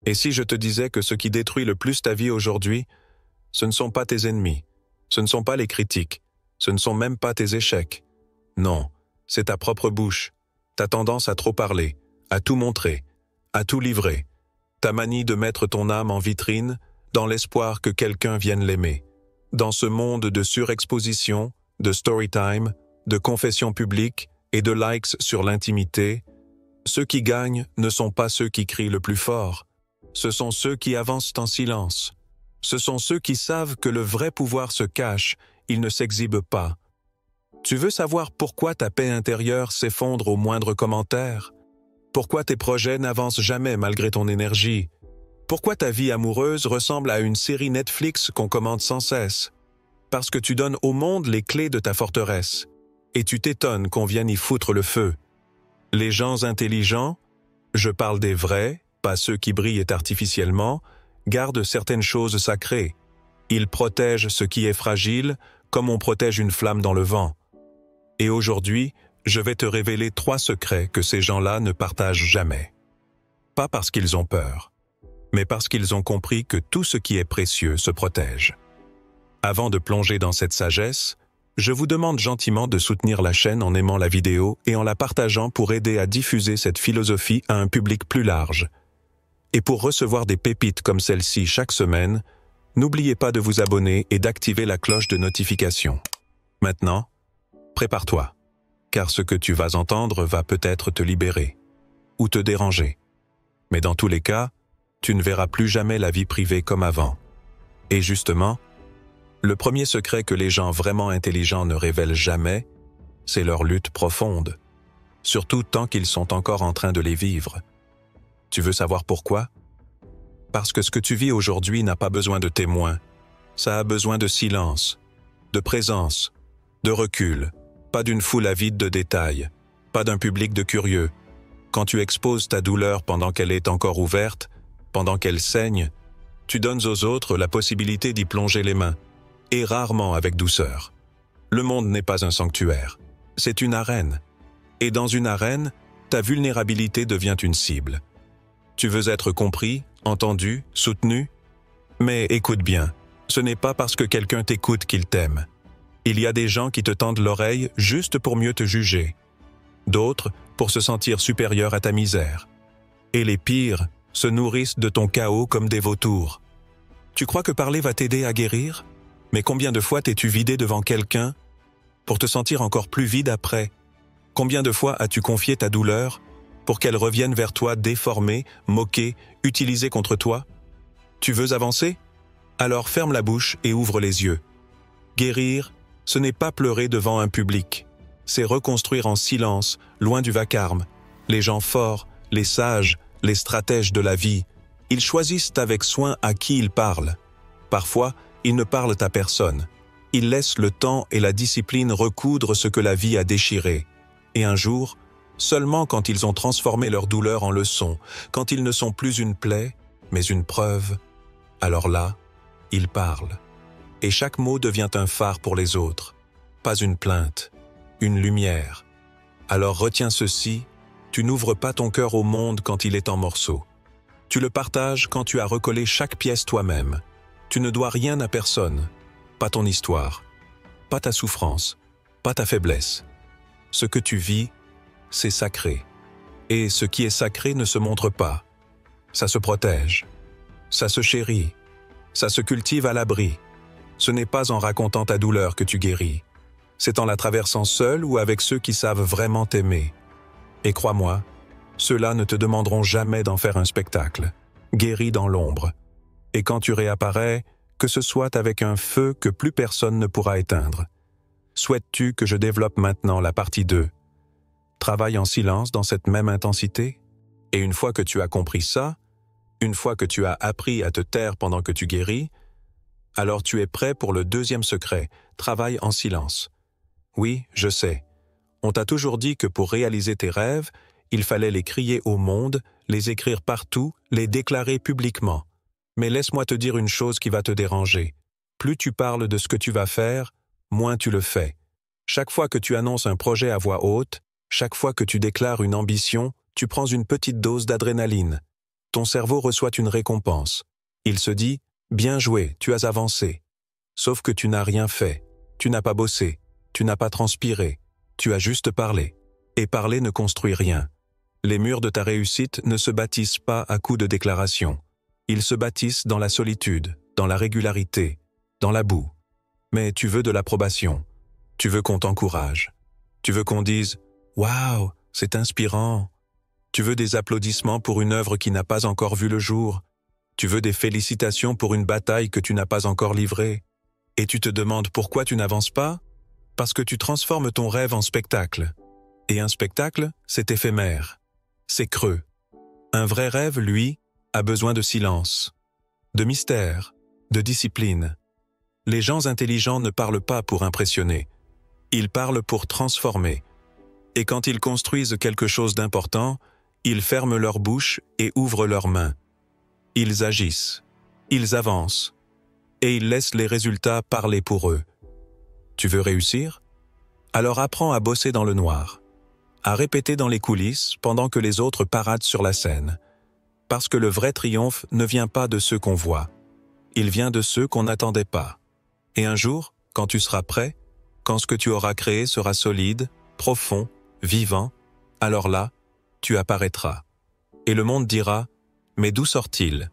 Et si je te disais que ce qui détruit le plus ta vie aujourd'hui, ce ne sont pas tes ennemis, ce ne sont pas les critiques, ce ne sont même pas tes échecs. Non, c'est ta propre bouche, ta tendance à trop parler, à tout montrer, à tout livrer, ta manie de mettre ton âme en vitrine dans l'espoir que quelqu'un vienne l'aimer. Dans ce monde de surexposition, de storytime, de confession publique et de likes sur l'intimité, ceux qui gagnent ne sont pas ceux qui crient le plus fort. Ce sont ceux qui avancent en silence. Ce sont ceux qui savent que le vrai pouvoir se cache, il ne s'exhibe pas. Tu veux savoir pourquoi ta paix intérieure s'effondre au moindre commentaire? Pourquoi tes projets n'avancent jamais malgré ton énergie? Pourquoi ta vie amoureuse ressemble à une série Netflix qu'on commande sans cesse? Parce que tu donnes au monde les clés de ta forteresse, et tu t'étonnes qu'on vienne y foutre le feu. Les gens intelligents, je parle des vrais, pas ceux qui brillent artificiellement, gardent certaines choses sacrées. Ils protègent ce qui est fragile, comme on protège une flamme dans le vent. Et aujourd'hui, je vais te révéler 3 secrets que ces gens-là ne partagent jamais. Pas parce qu'ils ont peur, mais parce qu'ils ont compris que tout ce qui est précieux se protège. Avant de plonger dans cette sagesse, je vous demande gentiment de soutenir la chaîne en aimant la vidéo et en la partageant pour aider à diffuser cette philosophie à un public plus large. Et pour recevoir des pépites comme celle-ci chaque semaine, n'oubliez pas de vous abonner et d'activer la cloche de notification. Maintenant, prépare-toi, car ce que tu vas entendre va peut-être te libérer ou te déranger. Mais dans tous les cas, tu ne verras plus jamais la vie privée comme avant. Et justement, le premier secret que les gens vraiment intelligents ne révèlent jamais, c'est leur lutte profonde, surtout tant qu'ils sont encore en train de les vivre. Tu veux savoir pourquoi? Parce que ce que tu vis aujourd'hui n'a pas besoin de témoins. Ça a besoin de silence, de présence, de recul, pas d'une foule avide de détails, pas d'un public de curieux. Quand tu exposes ta douleur pendant qu'elle est encore ouverte, pendant qu'elle saigne, tu donnes aux autres la possibilité d'y plonger les mains, et rarement avec douceur. Le monde n'est pas un sanctuaire, c'est une arène. Et dans une arène, ta vulnérabilité devient une cible. Tu veux être compris, entendu, soutenu? Mais écoute bien, ce n'est pas parce que quelqu'un t'écoute qu'il t'aime. Il y a des gens qui te tendent l'oreille juste pour mieux te juger. D'autres pour se sentir supérieur à ta misère. Et les pires se nourrissent de ton chaos comme des vautours. Tu crois que parler va t'aider à guérir? Mais combien de fois t'es-tu vidé devant quelqu'un pour te sentir encore plus vide après? Combien de fois as-tu confié ta douleur pour qu'elle revienne vers toi déformée, moquée, utilisée contre toi? Tu veux avancer? Alors ferme la bouche et ouvre les yeux. Guérir, ce n'est pas pleurer devant un public. C'est reconstruire en silence, loin du vacarme. Les gens forts, les sages, les stratèges de la vie, ils choisissent avec soin à qui ils parlent. Parfois, ils ne parlent à personne. Ils laissent le temps et la discipline recoudre ce que la vie a déchiré. Et un jour, seulement quand ils ont transformé leur douleur en leçon, quand ils ne sont plus une plaie, mais une preuve, alors là, ils parlent. Et chaque mot devient un phare pour les autres. Pas une plainte, une lumière. Alors retiens ceci, tu n'ouvres pas ton cœur au monde quand il est en morceaux. Tu le partages quand tu as recollé chaque pièce toi-même. Tu ne dois rien à personne, pas ton histoire, pas ta souffrance, pas ta faiblesse. Ce que tu vis, c'est sacré. Et ce qui est sacré ne se montre pas. Ça se protège, ça se chérit, ça se cultive à l'abri. Ce n'est pas en racontant ta douleur que tu guéris. C'est en la traversant seul ou avec ceux qui savent vraiment t'aimer. Et crois-moi, ceux-là ne te demanderont jamais d'en faire un spectacle, guéri dans l'ombre. Et quand tu réapparais, que ce soit avec un feu que plus personne ne pourra éteindre. Souhaites-tu que je développe maintenant la partie 2? Travaille en silence dans cette même intensité? Et une fois que tu as compris ça, une fois que tu as appris à te taire pendant que tu guéris, alors tu es prêt pour le 2e secret, travaille en silence. Oui, je sais. On t'a toujours dit que pour réaliser tes rêves, il fallait les crier au monde, les écrire partout, les déclarer publiquement. Mais laisse-moi te dire une chose qui va te déranger. Plus tu parles de ce que tu vas faire, moins tu le fais. Chaque fois que tu annonces un projet à voix haute, chaque fois que tu déclares une ambition, tu prends une petite dose d'adrénaline. Ton cerveau reçoit une récompense. Il se dit « Bien joué, tu as avancé ». Sauf que tu n'as rien fait, tu n'as pas bossé, tu n'as pas transpiré, tu as juste parlé. Et parler ne construit rien. Les murs de ta réussite ne se bâtissent pas à coups de déclarations. Ils se bâtissent dans la solitude, dans la régularité, dans la boue. Mais tu veux de l'approbation. Tu veux qu'on t'encourage. Tu veux qu'on dise « Waouh, c'est inspirant ». Tu veux des applaudissements pour une œuvre qui n'a pas encore vu le jour. Tu veux des félicitations pour une bataille que tu n'as pas encore livrée. Et tu te demandes pourquoi tu n'avances pas? Parce que tu transformes ton rêve en spectacle. Et un spectacle, c'est éphémère. C'est creux. Un vrai rêve, lui, a besoin de silence, de mystère, de discipline. Les gens intelligents ne parlent pas pour impressionner. Ils parlent pour transformer. Et quand ils construisent quelque chose d'important, ils ferment leur bouche et ouvrent leurs mains. Ils agissent, ils avancent, et ils laissent les résultats parler pour eux. Tu veux réussir? Alors apprends à bosser dans le noir, à répéter dans les coulisses pendant que les autres paradent sur la scène. Parce que le vrai triomphe ne vient pas de ceux qu'on voit, il vient de ceux qu'on n'attendait pas. Et un jour, quand tu seras prêt, quand ce que tu auras créé sera solide, profond, vivant, alors là, tu apparaîtras. Et le monde dira « Mais d'où sort-il »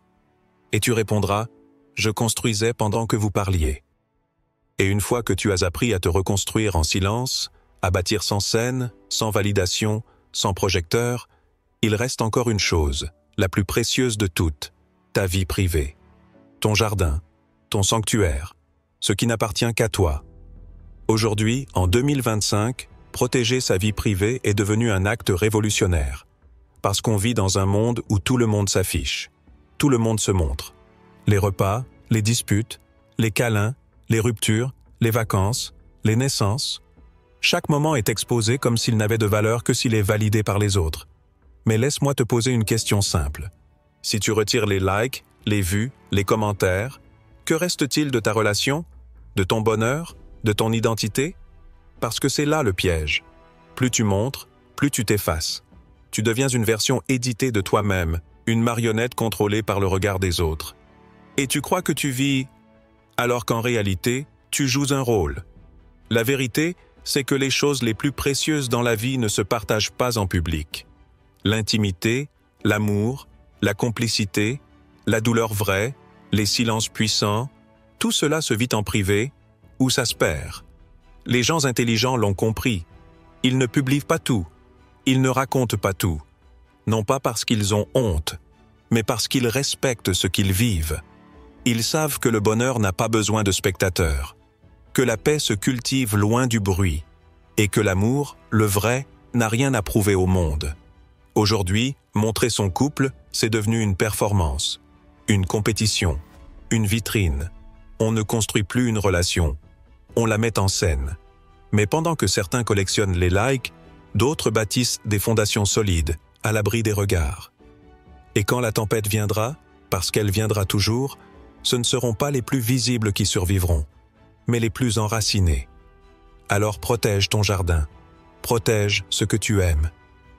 Et tu répondras « Je construisais pendant que vous parliez ». Et une fois que tu as appris à te reconstruire en silence, à bâtir sans scène, sans validation, sans projecteur, il reste encore une chose, la plus précieuse de toutes, ta vie privée. Ton jardin, ton sanctuaire, ce qui n'appartient qu'à toi. Aujourd'hui, en 2025, protéger sa vie privée est devenu un acte révolutionnaire. Parce qu'on vit dans un monde où tout le monde s'affiche. Tout le monde se montre. Les repas, les disputes, les câlins, les ruptures, les vacances, les naissances. Chaque moment est exposé comme s'il n'avait de valeur que s'il est validé par les autres. Mais laisse-moi te poser une question simple. Si tu retires les likes, les vues, les commentaires, que reste-t-il de ta relation, de ton bonheur, de ton identité? Parce que c'est là le piège. Plus tu montres, plus tu t'effaces. Tu deviens une version éditée de toi-même, une marionnette contrôlée par le regard des autres. Et tu crois que tu vis, alors qu'en réalité, tu joues un rôle. La vérité, c'est que les choses les plus précieuses dans la vie ne se partagent pas en public. L'intimité, l'amour, la complicité, la douleur vraie, les silences puissants, tout cela se vit en privé, ou ça se perd. Les gens intelligents l'ont compris. Ils ne publient pas tout. Ils ne racontent pas tout. Non pas parce qu'ils ont honte, mais parce qu'ils respectent ce qu'ils vivent. Ils savent que le bonheur n'a pas besoin de spectateurs, que la paix se cultive loin du bruit, et que l'amour, le vrai, n'a rien à prouver au monde. Aujourd'hui, montrer son couple, c'est devenu une performance, une compétition, une vitrine. On ne construit plus une relation, on la met en scène. Mais pendant que certains collectionnent les likes, d'autres bâtissent des fondations solides, à l'abri des regards. Et quand la tempête viendra, parce qu'elle viendra toujours, ce ne seront pas les plus visibles qui survivront, mais les plus enracinés. Alors protège ton jardin, protège ce que tu aimes,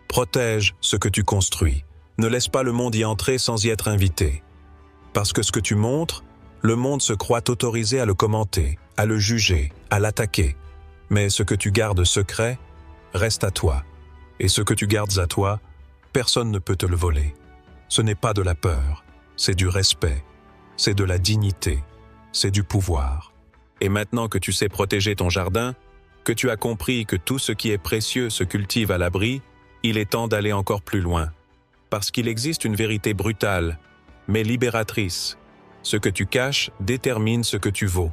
protège ce que tu construis. Ne laisse pas le monde y entrer sans y être invité. Parce que ce que tu montres, le monde se croit autorisé à le commenter, à le juger, à l'attaquer. Mais ce que tu gardes secret, reste à toi. Et ce que tu gardes à toi, personne ne peut te le voler. Ce n'est pas de la peur, c'est du respect, c'est de la dignité, c'est du pouvoir. Et maintenant que tu sais protéger ton jardin, que tu as compris que tout ce qui est précieux se cultive à l'abri, il est temps d'aller encore plus loin. Parce qu'il existe une vérité brutale, mais libératrice. Ce que tu caches détermine ce que tu vaux.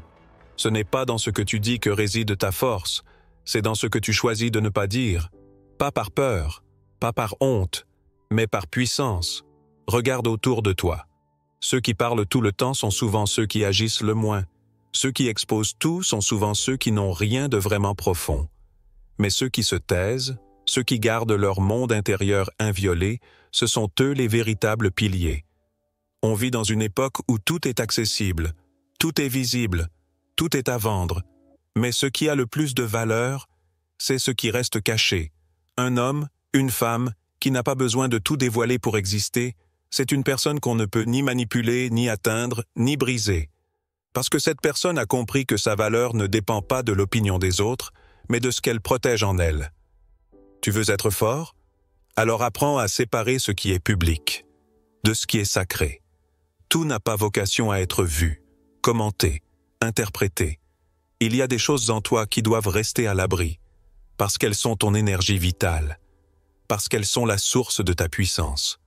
Ce n'est pas dans ce que tu dis que réside ta force, c'est dans ce que tu choisis de ne pas dire. Pas par peur, pas par honte, mais par puissance. Regarde autour de toi. Ceux qui parlent tout le temps sont souvent ceux qui agissent le moins. Ceux qui exposent tout sont souvent ceux qui n'ont rien de vraiment profond. Mais ceux qui se taisent, ceux qui gardent leur monde intérieur inviolé, ce sont eux les véritables piliers. On vit dans une époque où tout est accessible, tout est visible, tout est à vendre. Mais ce qui a le plus de valeur, c'est ce qui reste caché. Un homme, une femme, qui n'a pas besoin de tout dévoiler pour exister, C'est une personne qu'on ne peut ni manipuler, ni atteindre, ni briser. Parce que cette personne a compris que sa valeur ne dépend pas de l'opinion des autres, mais de ce qu'elle protège en elle. Tu veux être fort? Alors apprends à séparer ce qui est public de ce qui est sacré. Tout n'a pas vocation à être vu, commenté, interprété. Il y a des choses en toi qui doivent rester à l'abri, parce qu'elles sont ton énergie vitale, parce qu'elles sont la source de ta puissance.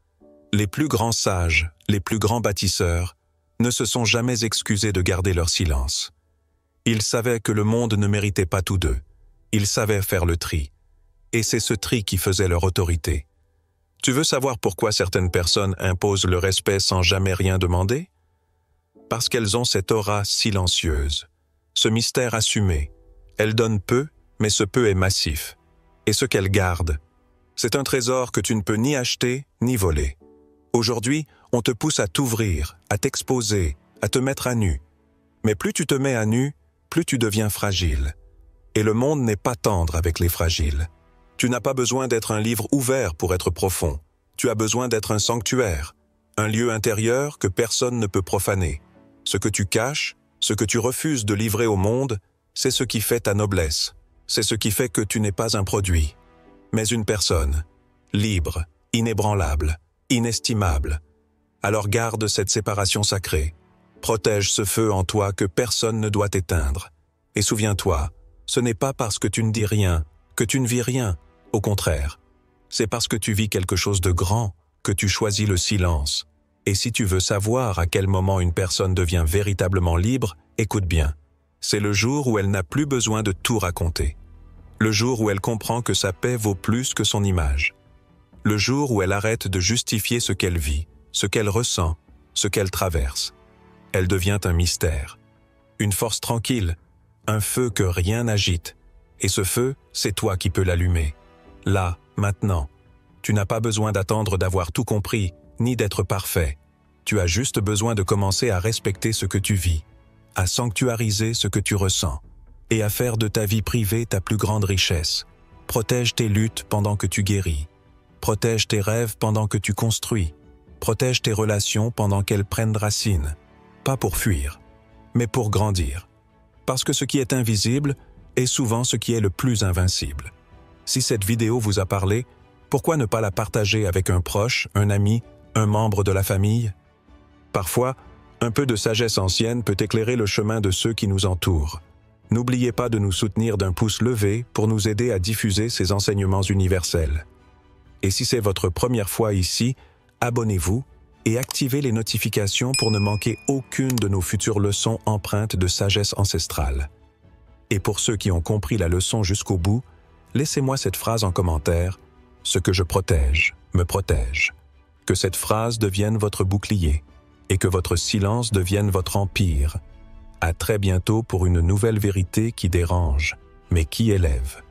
Les plus grands sages, les plus grands bâtisseurs, ne se sont jamais excusés de garder leur silence. Ils savaient que le monde ne méritait pas tous deux. Ils savaient faire le tri. Et c'est ce tri qui faisait leur autorité. Tu veux savoir pourquoi certaines personnes imposent le respect sans jamais rien demander? Parce qu'elles ont cette aura silencieuse, ce mystère assumé. Elles donnent peu, mais ce peu est massif. Et ce qu'elles gardent, c'est un trésor que tu ne peux ni acheter, ni voler. Aujourd'hui, on te pousse à t'ouvrir, à t'exposer, à te mettre à nu. Mais plus tu te mets à nu, plus tu deviens fragile. Et le monde n'est pas tendre avec les fragiles. Tu n'as pas besoin d'être un livre ouvert pour être profond. Tu as besoin d'être un sanctuaire, un lieu intérieur que personne ne peut profaner. Ce que tu caches, ce que tu refuses de livrer au monde, c'est ce qui fait ta noblesse. C'est ce qui fait que tu n'es pas un produit, mais une personne, libre, inébranlable, inestimable. Alors garde cette séparation sacrée. Protège ce feu en toi que personne ne doit éteindre. Et souviens-toi, ce n'est pas parce que tu ne dis rien, que tu ne vis rien. Au contraire, c'est parce que tu vis quelque chose de grand que tu choisis le silence. Et si tu veux savoir à quel moment une personne devient véritablement libre, écoute bien. C'est le jour où elle n'a plus besoin de tout raconter. Le jour où elle comprend que sa paix vaut plus que son image. Le jour où elle arrête de justifier ce qu'elle vit, ce qu'elle ressent, ce qu'elle traverse. Elle devient un mystère, une force tranquille, un feu que rien n'agite. Et ce feu, c'est toi qui peux l'allumer. Là, maintenant. Tu n'as pas besoin d'attendre d'avoir tout compris, ni d'être parfait. Tu as juste besoin de commencer à respecter ce que tu vis, à sanctuariser ce que tu ressens, et à faire de ta vie privée ta plus grande richesse. Protège tes luttes pendant que tu guéris. Protège tes rêves pendant que tu construis. Protège tes relations pendant qu'elles prennent racine. Pas pour fuir, mais pour grandir. Parce que ce qui est invisible est souvent ce qui est le plus invincible. Si cette vidéo vous a parlé, pourquoi ne pas la partager avec un proche, un ami, un membre de la famille? Parfois, un peu de sagesse ancienne peut éclairer le chemin de ceux qui nous entourent. N'oubliez pas de nous soutenir d'un pouce levé pour nous aider à diffuser ces enseignements universels. Et si c'est votre première fois ici, abonnez-vous et activez les notifications pour ne manquer aucune de nos futures leçons empreintes de sagesse ancestrale. Et pour ceux qui ont compris la leçon jusqu'au bout, laissez-moi cette phrase en commentaire: « Ce que je protège, me protège ». Que cette phrase devienne votre bouclier et que votre silence devienne votre empire. À très bientôt pour une nouvelle vérité qui dérange, mais qui élève.